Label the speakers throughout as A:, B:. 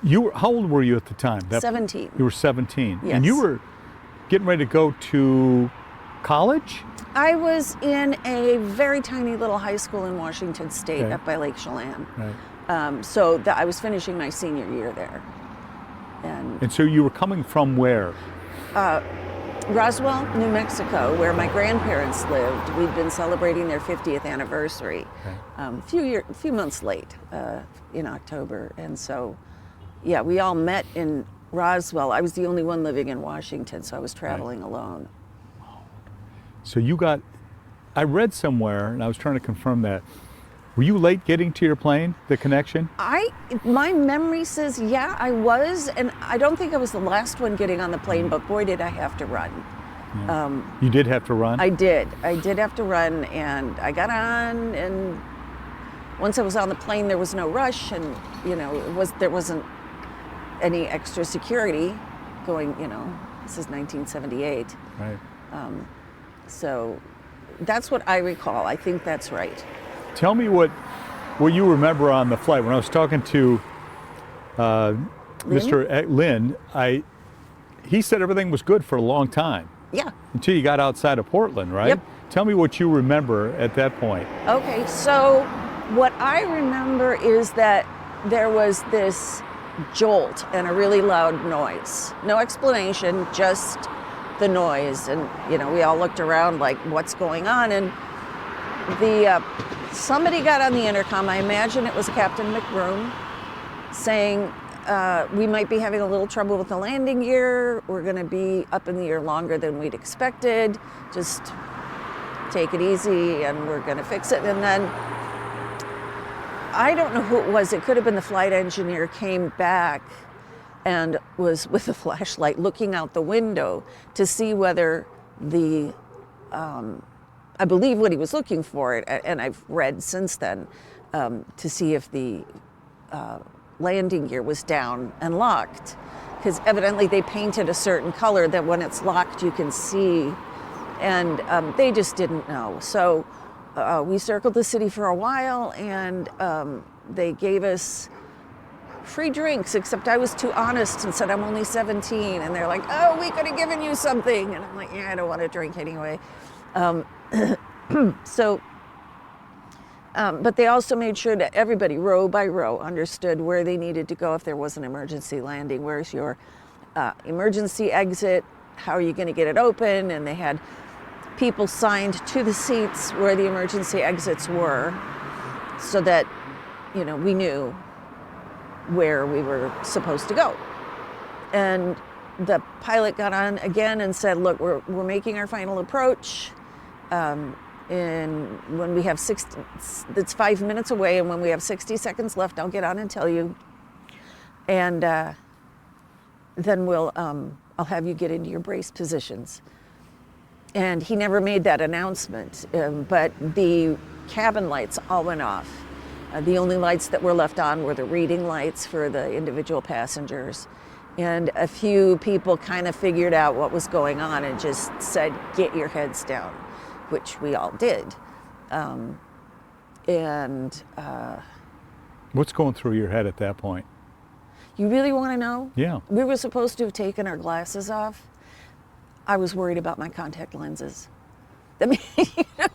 A: How old were you at the time?
B: 17.
A: You were 17.
B: Yes.
A: And you were getting ready to go to college?
B: I was in a very tiny little high school in Washington State,
A: Okay.
B: up by Lake Chelan.
A: Right.
B: So I was finishing my senior year there.
A: And so you were coming from where?
B: Roswell, New Mexico, where my grandparents lived. We'd been celebrating their 50th anniversary,
A: Okay.
B: a few months late in October. And so, yeah, we all met in Roswell. I was the only one living in Washington, so I was traveling alone.
A: So I read somewhere, and I was trying to confirm that. Were you late getting to your plane, the connection?
B: My memory says, yeah, I was, and I don't think I was the last one getting on the plane, but boy, did I have to run.
A: Yeah. You did have to run?
B: I did have to run, and I got on, and once I was on the plane, there was no rush, and there wasn't any extra security going. This is 1978.
A: Right.
B: So that's what I recall. I think that's right.
A: Tell me what you remember on the flight. When I was talking to Mr. Lynn, he said everything was good for a long time.
B: Yeah.
A: Until you got outside of Portland, right?
B: Yep.
A: Tell me what you remember at that point.
B: Okay, so what I remember is that there was this jolt and a really loud noise. No explanation, just the noise. And, we all looked around like, what's going on? And somebody got on the intercom, I imagine it was Captain McBroom, saying, we might be having a little trouble with the landing gear. We're going to be up in the air longer than we'd expected. Just take it easy and we're going to fix it. And then, I don't know who it was. It could have been the flight engineer, came back and was with a flashlight looking out the window to see whether I believe what he was looking for, and I've read since then, to see if the landing gear was down and locked, because evidently they painted a certain color that when it's locked you can see, and they just didn't know. So we circled the city for a while, and they gave us free drinks, except I was too honest and said I'm only 17, and they're like, oh, we could have given you something, and I'm like, yeah, I don't want to drink anyway. But they also made sure that everybody, row by row, understood where they needed to go if there was an emergency landing. Where's your emergency exit? How are you going to get it open? And they had people signed to the seats where the emergency exits were, so that, we knew where we were supposed to go. And the pilot got on again and said, look, we're making our final approach. And when we have it's 5 minutes away, and when we have 60 seconds left, I'll get on and tell you. And then I'll have you get into your brace positions. And he never made that announcement, but the cabin lights all went off. The only lights that were left on were the reading lights for the individual passengers. And a few people kind of figured out what was going on and just said, get your heads down, which we all did.
A: What's going through your head at that point?
B: You really want to know?
A: Yeah.
B: We were supposed to have taken our glasses off. I was worried about my contact lenses. I mean,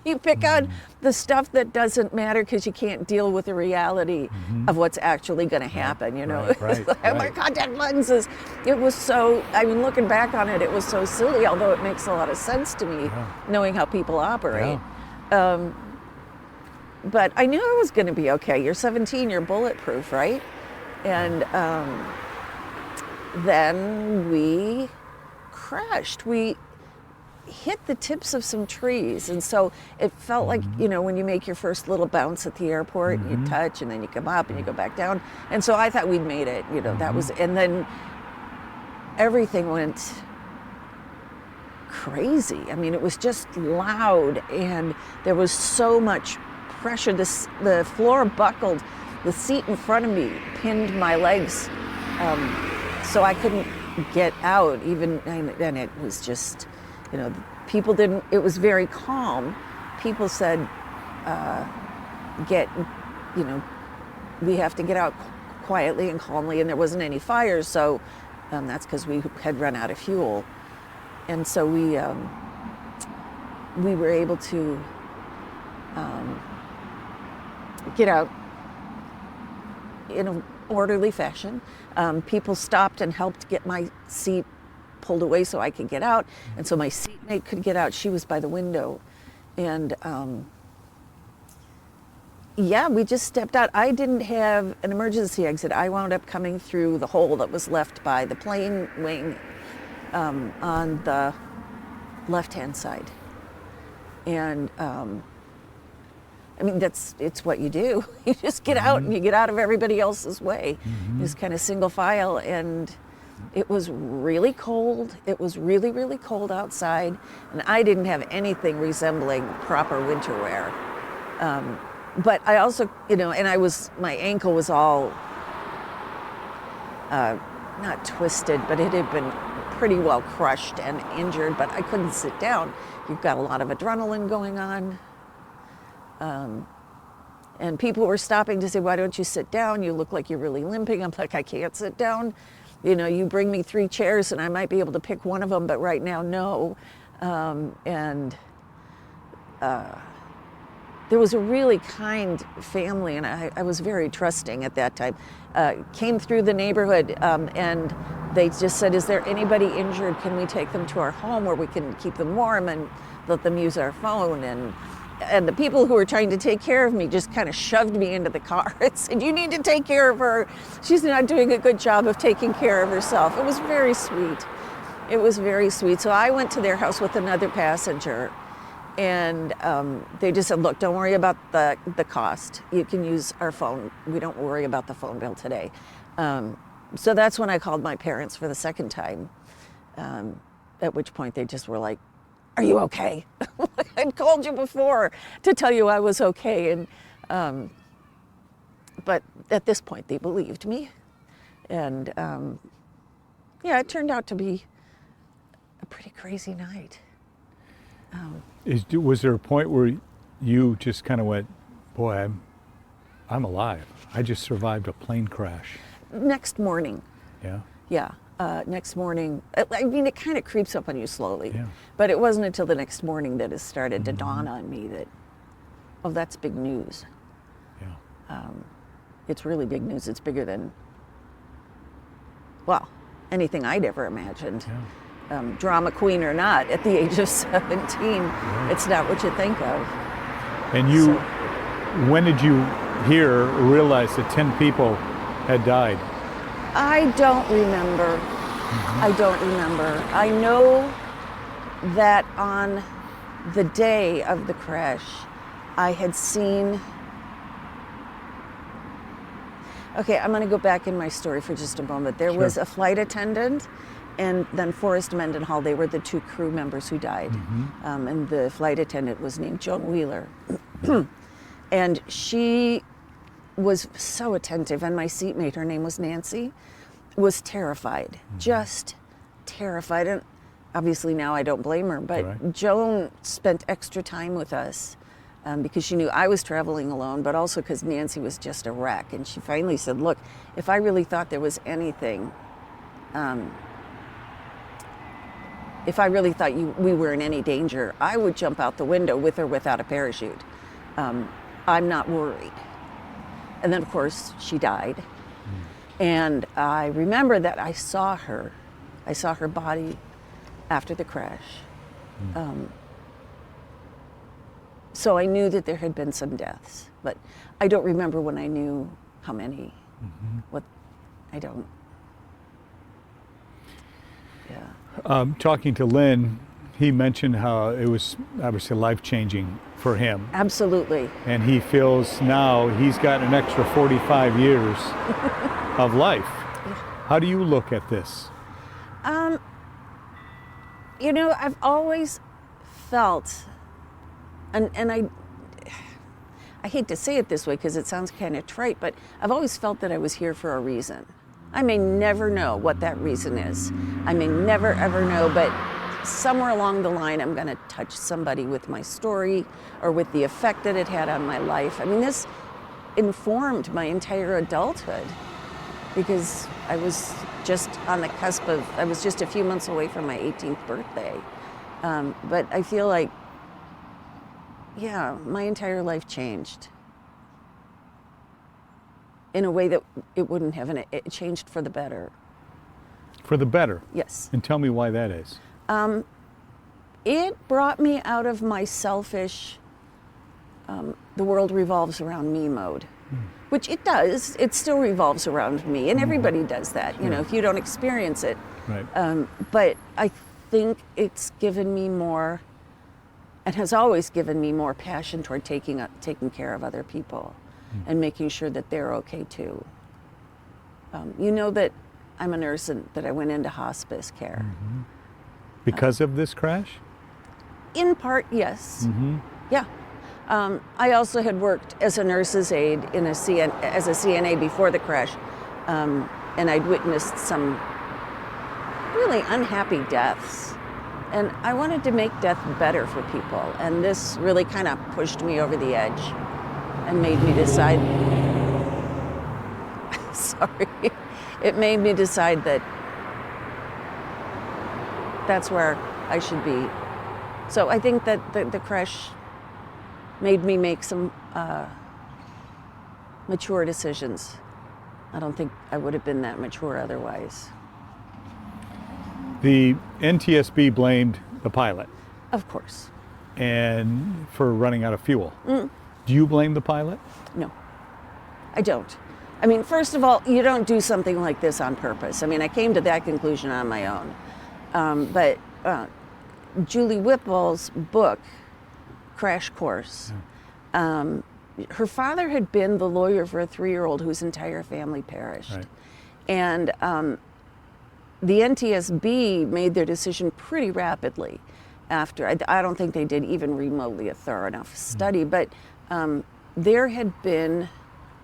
B: you pick on the stuff that doesn't matter because you can't deal with the reality of what's actually going to happen,
A: Right.
B: My contact lenses, it was so, looking back on it, it was so silly, although it makes a lot of sense to me, knowing how people operate.
A: Yeah.
B: But I knew I was going to be okay. You're 17, you're bulletproof, right? And then we crashed. We hit the tips of some trees, and so it felt like, when you make your first little bounce at the airport, you touch and then you come up and you go back down, and so I thought we'd made it, that was, and then everything went crazy. It was just loud, and there was so much pressure. The floor buckled, the seat in front of me pinned my legs, so I couldn't get out even, and it was just, people didn't, it was very calm. People said, we have to get out quietly and calmly, and there wasn't any fires, so that's because we had run out of fuel. And so we were able to get out in an orderly fashion. People stopped and helped get my seat pulled away so I could get out, and so my seatmate could get out. She was by the window, and yeah, we just stepped out. I didn't have an emergency exit. I wound up coming through the hole that was left by the plane wing on the left-hand side. And I mean, it's what you do. You just get out and you get out of everybody else's way. Just kind of single file. And it was really cold. It was really, really cold outside. And I didn't have anything resembling proper winter wear. But I also, you know, and my ankle was all, not twisted, but it had been pretty well crushed and injured, but I couldn't sit down. You've got a lot of adrenaline going on. And people were stopping to say, why don't you sit down? You look like you're really limping. I'm like, I can't sit down. You know, you bring me 3 chairs and I might be able to pick one of them, but right now, no. There was a really kind family, and I was very trusting at that time. Came through the neighborhood, and they just said, is there anybody injured? Can we take them to our home where we can keep them warm and let them use our phone? And the people who were trying to take care of me just kind of shoved me into the car and said, you need to take care of her. She's not doing a good job of taking care of herself. It was very sweet. It was very sweet. So I went to their house with another passenger. And they just said, look, don't worry about the cost. You can use our phone. We don't worry about the phone bill today. So that's when I called my parents for the second time, at which point they just were like, are you okay? I'd called you before to tell you I was okay. And but at this point, they believed me. And yeah, it turned out to be a pretty crazy night.
A: Was there a point where you just kind of went, boy, I'm alive. I just survived a plane crash.
B: Next morning.
A: Yeah?
B: Yeah. Next morning. I mean, it kind of creeps up on you slowly.
A: Yeah.
B: But it wasn't until the next morning that it started to dawn on me that, oh, that's big news.
A: Yeah.
B: It's really big news. It's bigger than, well, anything I'd ever imagined.
A: Yeah.
B: Drama queen or not, at the age of 17, right. It's not what you think of.
A: And you, when did you hear or realize that 10 people had died?
B: I don't remember. I don't remember. I know that on the day of the crash, I had seen. Okay, I'm going to go back in my story for just a moment. There was a flight attendant and then Forrest Mendenhall. They were the 2 crew members who died. And the flight attendant was named Joan Wheeler. And she was so attentive, and my seatmate, her name was Nancy, was terrified, just terrified. And obviously now I don't blame her, but right. Joan spent extra time with us because she knew I was traveling alone, but also because Nancy was just a wreck. And she finally said, look, if I really thought there was anything, if I really thought we were in any danger, I would jump out the window with or without a parachute. I'm not worried. And then, of course, she died. And I remember that I saw her body after the crash. So I knew that there had been some deaths, but I don't remember when I knew how many. I don't. Yeah.
A: Talking to Lynn, he mentioned how it was obviously life-changing for him.
B: Absolutely.
A: And he feels now he's got an extra 45 years of life. How do you look at this?
B: You know, I've always felt, and I hate to say it this way because it sounds kind of trite, but I've always felt that I was here for a reason. I may never know what that reason is. I may never ever know, but somewhere along the line I'm going to touch somebody with my story or with the effect that it had on my life. I mean, this informed my entire adulthood. because I was just on the cusp of, I was just a few months away from my 18th birthday. But I feel like, yeah, my entire life changed in a way that it wouldn't have, and it changed for the better.
A: For the better?
B: Yes.
A: And tell me why that is.
B: It brought me out of my selfish, the world revolves around me mode, which it does. It still revolves around me, and everybody does that, you know, if you don't experience it.
A: Right.
B: But I think it's given me more, and has always given me more passion toward taking care of other people and making sure that they're okay too. You know that I'm a nurse and that I went into hospice care.
A: Because of this crash?
B: In part, yes. Yeah. I also had worked as a nurse's aide in as a CNA before the crash, and I'd witnessed some really unhappy deaths. And I wanted to make death better for people, and this really kind of pushed me over the edge and made me decide, sorry, it made me decide that that's where I should be. So I think that the crash made me make some mature decisions. I don't think I would have been that mature otherwise.
A: The NTSB blamed the pilot.
B: Of course.
A: And for running out of fuel. Do you blame the pilot?
B: No, I don't. I mean, first of all, you don't do something like this on purpose. I mean, I came to that conclusion on my own. But Julie Whipple's book, Crash Course, her father had been the lawyer for a 3-year-old whose entire family perished.
A: Right.
B: And the NTSB made their decision pretty rapidly after. I don't think they did even remotely a thorough enough study, but there had been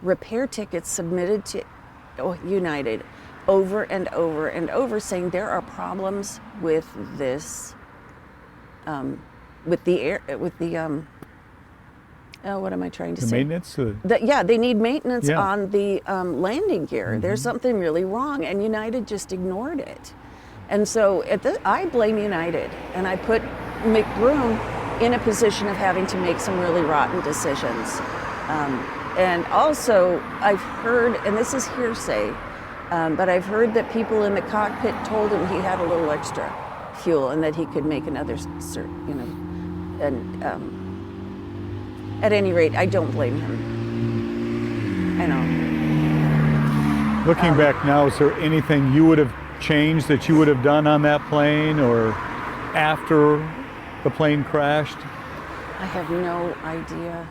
B: repair tickets submitted to United over and over and over saying there are problems with this, what am I trying to say?
A: Maintenance?
B: Yeah, they need maintenance
A: Yeah.
B: on the landing gear. There's something really wrong, and United just ignored it. And so I blame United, and I put McBroom in a position of having to make some really rotten decisions. And also, I've heard, and this is hearsay, but I've heard that people in the cockpit told him he had a little extra fuel and that he could make another, and at any rate, I don't blame him. I know.
A: Looking back now, is there anything you would have changed that you would have done on that plane or after the plane crashed?
B: I have no idea.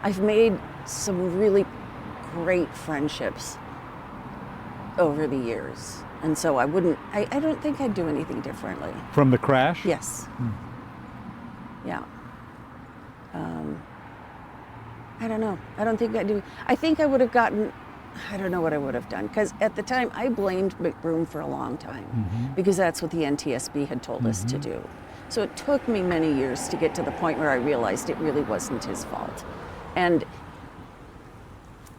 B: I've made some really great friendships over the years. And so I don't think I'd do anything differently.
A: From the crash?
B: Yes. Yeah. I don't know. I don't think I'd do. I think I would have gotten, I don't know what I would have done. Because at the time, I blamed McBroom for a long time. Because that's what the NTSB had told us to do. So it took me many years to get to the point where I realized it really wasn't his fault. And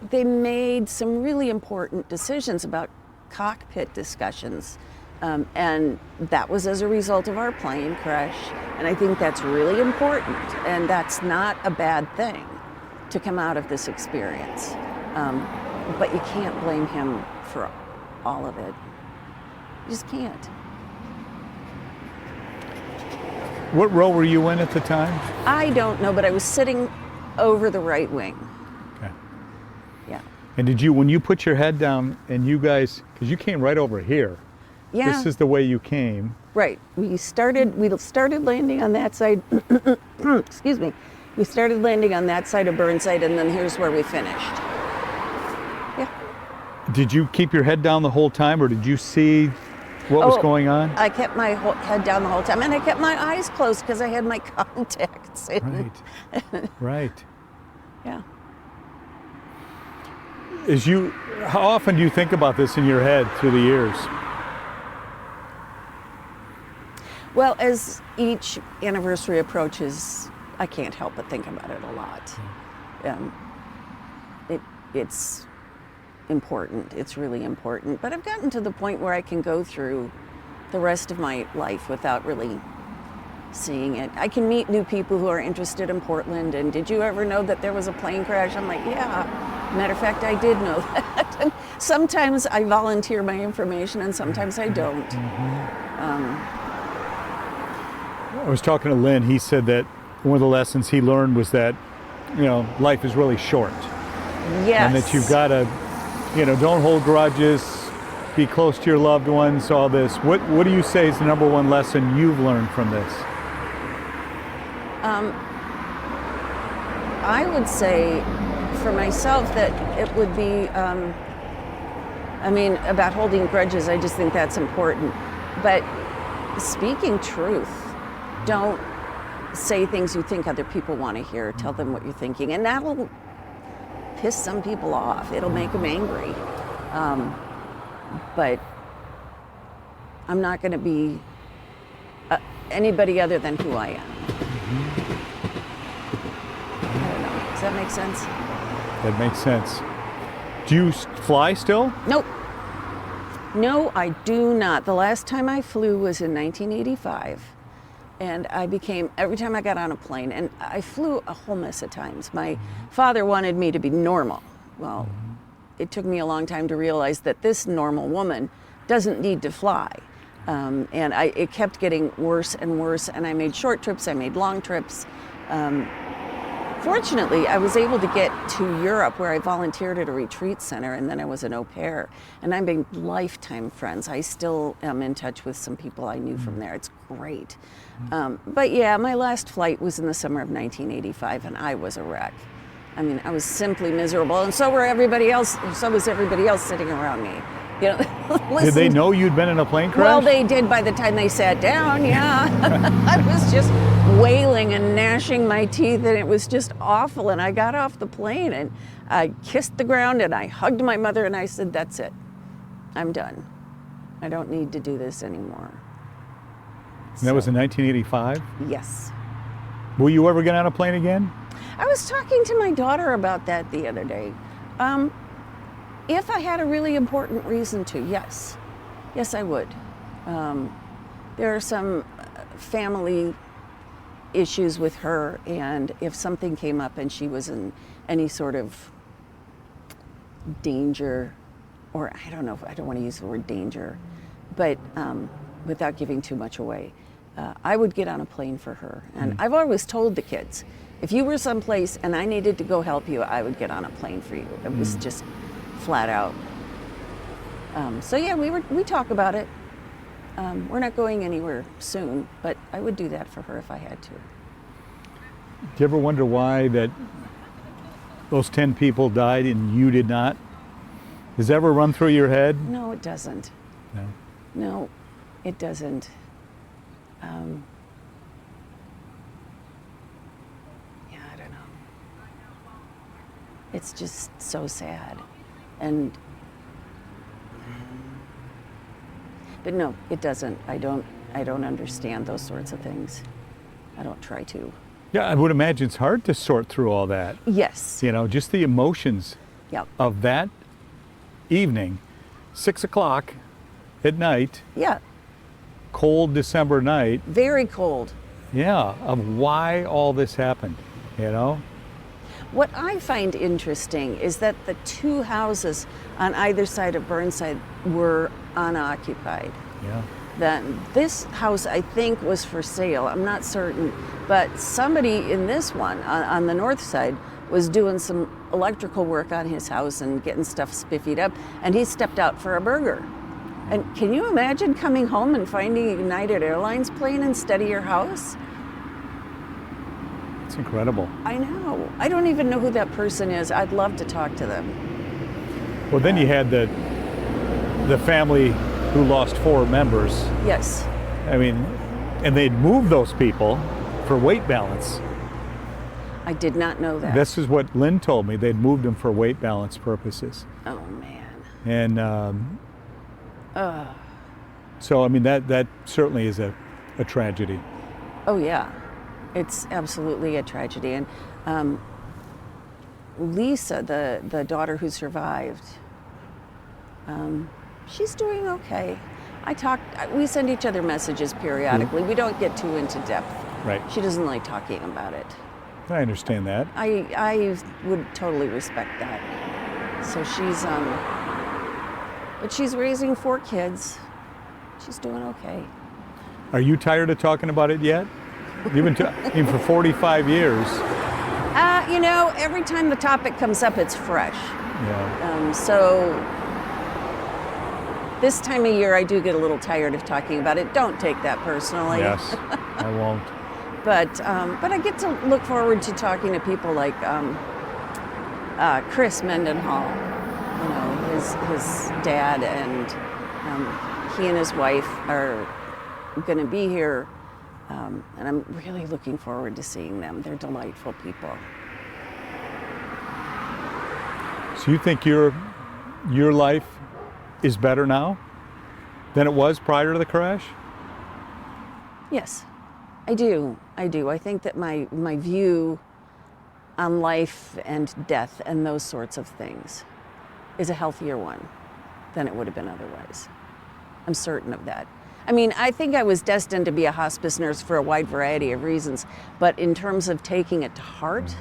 B: they made some really important decisions about cockpit discussions. And that was as a result of our plane crash. And I think that's really important. And that's not a bad thing to come out of this experience. But you can't blame him for all of it. You just can't.
A: What row were you in at the time?
B: I don't know, but I was sitting over the right wing.
A: Okay.
B: Yeah.
A: And did you, when you put your head down and you guys, because you came right over here.
B: Yeah.
A: This is the way you came.
B: Right. We started landing on that side. Excuse me. We started landing on that side of Burnside, and then here's where we finished. Yeah.
A: Did you keep your head down the whole time, or did you see what was going on?
B: I kept my head down the whole time, and I kept my eyes closed because I had my contacts in.
A: Right. Right.
B: Yeah.
A: How often do you think about this in your head through the years?
B: Well, as each anniversary approaches, I can't help but think about it a lot. important. It's really important. But I've gotten to the point where I can go through the rest of my life without really seeing it. I can meet new people who are interested in Portland, and did you ever know that there was a plane crash? I'm like, yeah. Matter of fact, I did know that. And sometimes I volunteer my information and sometimes I don't.
A: I was talking to Lynn. He said that one of the lessons he learned was that, life is really short.
B: Yes.
A: And that you've got to, don't hold grudges, be close to your loved ones, all this. What do you say is the number one lesson you've learned from this?
B: I would say for myself that it would be, about holding grudges, I just think that's important. But speaking truth, don't say things you think other people want to hear. Tell them what you're thinking. And that'll piss some people off. It'll make them angry. But I'm not going to be anybody other than who I am. I don't know. Does that make sense?
A: That makes sense. Do you fly still?
B: Nope. No, I do not. The last time I flew was in 1985. And every time I got on a plane, and I flew a whole mess of times. My father wanted me to be normal. Well, it took me a long time to realize that this normal woman doesn't need to fly. It kept getting worse and worse, and I made short trips, I made long trips. Fortunately, I was able to get to Europe where I volunteered at a retreat center, and then I was an au pair. And I made lifetime friends. I still am in touch with some people I knew from there. It's great. But yeah, my last flight was in the summer of 1985, and I was a wreck. I was simply miserable, and so were everybody else. So was everybody else sitting around me.
A: Did they know you'd been in a plane crash?
B: Well, they did by the time they sat down, yeah. I was just wailing and gnashing my teeth, and it was just awful. And I got off the plane, and I kissed the ground, and I hugged my mother, and I said, that's it. I'm done. I don't need to do this anymore.
A: And that was in 1985?
B: Yes.
A: Will you ever get on a plane again?
B: I was talking to my daughter about that the other day. If I had a really important reason to, yes. Yes, I would. There are some family issues with her, and if something came up and she was in any sort of danger, or I don't know, I don't want to use the word danger, but without giving too much away, I would get on a plane for her. And I've always told the kids, if you were someplace and I needed to go help you, I would get on a plane for you. It was just flat out. So yeah, we talk about it. We're not going anywhere soon, but I would do that for her if I had to.
A: Do you ever wonder why that those 10 people died and you did not? Does that ever run through your head?
B: No, it doesn't.
A: No.
B: No, it doesn't. Yeah, I don't know. It's just so sad. But no, it doesn't. I don't understand those sorts of things. I don't try to.
A: Yeah, I would imagine it's hard to sort through all that.
B: Yes.
A: Just the emotions of that evening, 6 o'clock at night.
B: Yeah.
A: Cold December night.
B: Very cold.
A: Yeah, of why all this happened,
B: What I find interesting is that the two houses on either side of Burnside were unoccupied.
A: Yeah.
B: This house, I think, was for sale. I'm not certain, but somebody in this one on the north side was doing some electrical work on his house and getting stuff spiffied up, and he stepped out for a burger. And can you imagine coming home and finding a United Airlines plane instead of your house?
A: It's incredible.
B: I know. I don't even know who that person is. I'd love to talk to them.
A: Well, then you had the family who lost 4 members.
B: Yes.
A: And they'd moved those people for weight balance.
B: I did not know that.
A: This is what Lynn told me. They'd moved them for weight balance purposes.
B: Oh, man.
A: And so, that certainly is a tragedy.
B: Oh, yeah. It's absolutely a tragedy. And Lisa, the daughter who survived, She's doing okay. We send each other messages periodically. We don't get too into depth.
A: Right.
B: She doesn't like talking about it.
A: I understand that.
B: I would totally respect that. So but she's raising 4 kids. She's doing okay.
A: Are you tired of talking about it yet? You've been talking for 45 years.
B: Every time the topic comes up, it's fresh.
A: Yeah.
B: So this time of year, I do get a little tired of talking about it. Don't take that personally.
A: Yes, I won't.
B: But I get to look forward to talking to people like Chris Mendenhall, his dad, and he and his wife are going to be here, and I'm really looking forward to seeing them. They're delightful people.
A: So you think your life is better now than it was prior to the crash?
B: Yes, I do. I think that my view on life and death and those sorts of things is a healthier one than it would have been otherwise. I'm certain of that. I mean, I think I was destined to be a hospice nurse for a wide variety of reasons, but in terms of taking it to heart,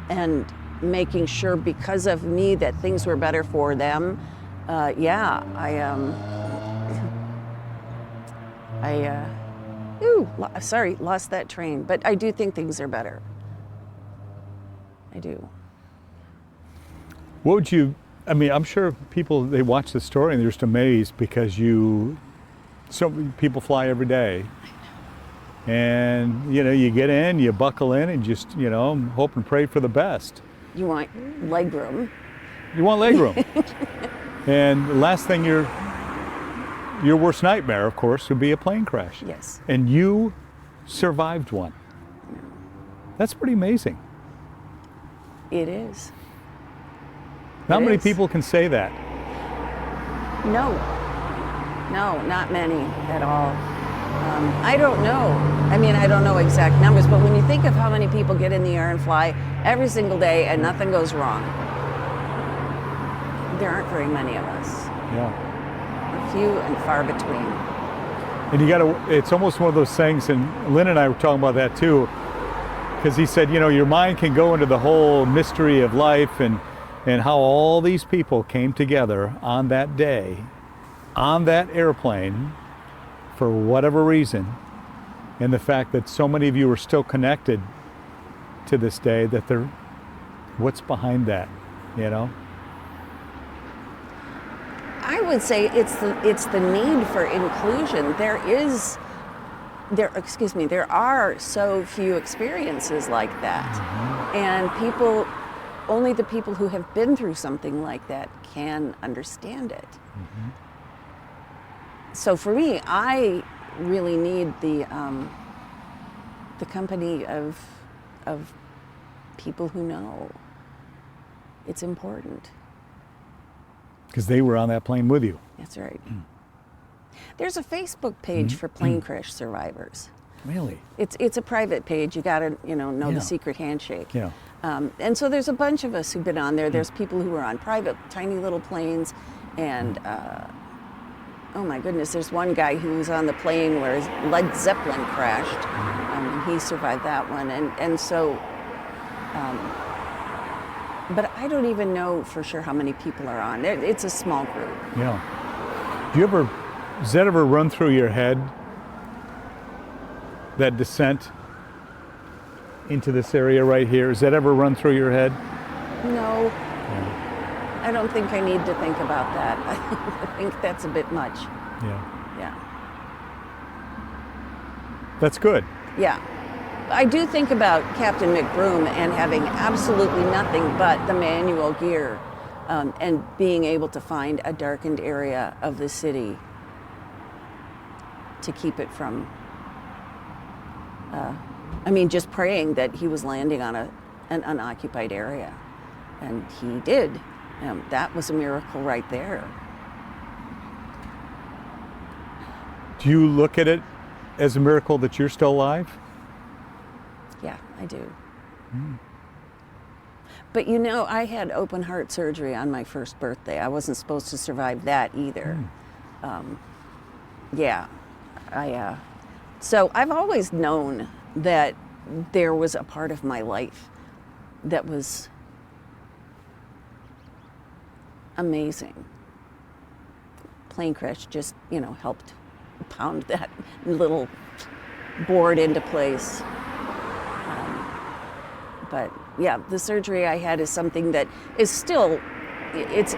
B: and making sure because of me that things were better for them, lost that train, but I do think things are better. I do.
A: What would you, I'm sure people, they watch the story and they're just amazed because so many people fly every day. And, you get in, you buckle in and just, hope and pray for the best.
B: You want leg room.
A: You want leg room. And the last thing your worst nightmare, of course, would be a plane crash.
B: Yes.
A: And you survived one. That's pretty amazing.
B: It is.
A: Not many people can say that.
B: No, not many at all. I don't know. I don't know exact numbers, but when you think of how many people get in the air and fly every single day and nothing goes wrong, there aren't very many of us.
A: Yeah.
B: Few and far between.
A: And it's almost one of those things, and Lynn and I were talking about that too, because he said, your mind can go into the whole mystery of life and how all these people came together on that day, on that airplane, for whatever reason, and the fact that so many of you are still connected to this day, what's behind that,
B: I would say it's the need for inclusion. There are so few experiences like that.
A: Mm-hmm.
B: And only the people who have been through something like that can understand it.
A: Mm-hmm.
B: So for me, I really need the company of people who know. It's important.
A: Because they were on that plane with you.
B: That's right. There's a Facebook page for plane crash survivors.
A: Really?
B: It's a private page. You gotta know the secret handshake.
A: Yeah.
B: And so there's a bunch of us who've been on there. There's people who are on private, tiny little planes, and oh my goodness, there's one guy who was on the plane where his Led Zeppelin crashed, and he survived that one. And so, but I don't even know for sure how many people are on. It's a small group.
A: Yeah. Does that ever run through your head, that descent into this area right here? Does that ever run through your head?
B: No.
A: Yeah.
B: I don't think I need to think about that. I think that's a bit much.
A: Yeah.
B: Yeah.
A: That's good.
B: Yeah. I do think about Captain McBroom and having absolutely nothing but the manual gear, and being able to find a darkened area of the city to keep it from, just praying that he was landing on an unoccupied area. And he did. That was a miracle right there.
A: Do you look at it as a miracle that you're still alive?
B: Yeah, I do. But you know, I had open heart surgery on my first birthday. I wasn't supposed to survive that either. Yeah, so I've always known that there was a part of my life that was amazing. Plane crash just, you know, helped pound that little board into place. But yeah, the surgery I had is something that is still, it's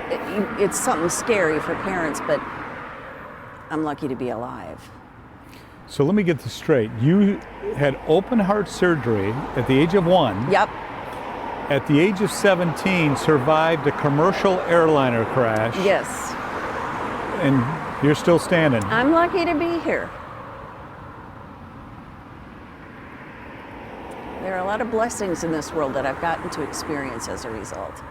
B: something scary for parents, but I'm lucky to be alive.
A: So let me get this straight. You had open heart surgery at the age of 1.
B: Yep.
A: At the age of 17, survived a commercial airliner crash.
B: Yes.
A: And you're still standing.
B: I'm lucky to be here. There are a lot of blessings in this world that I've gotten to experience as a result.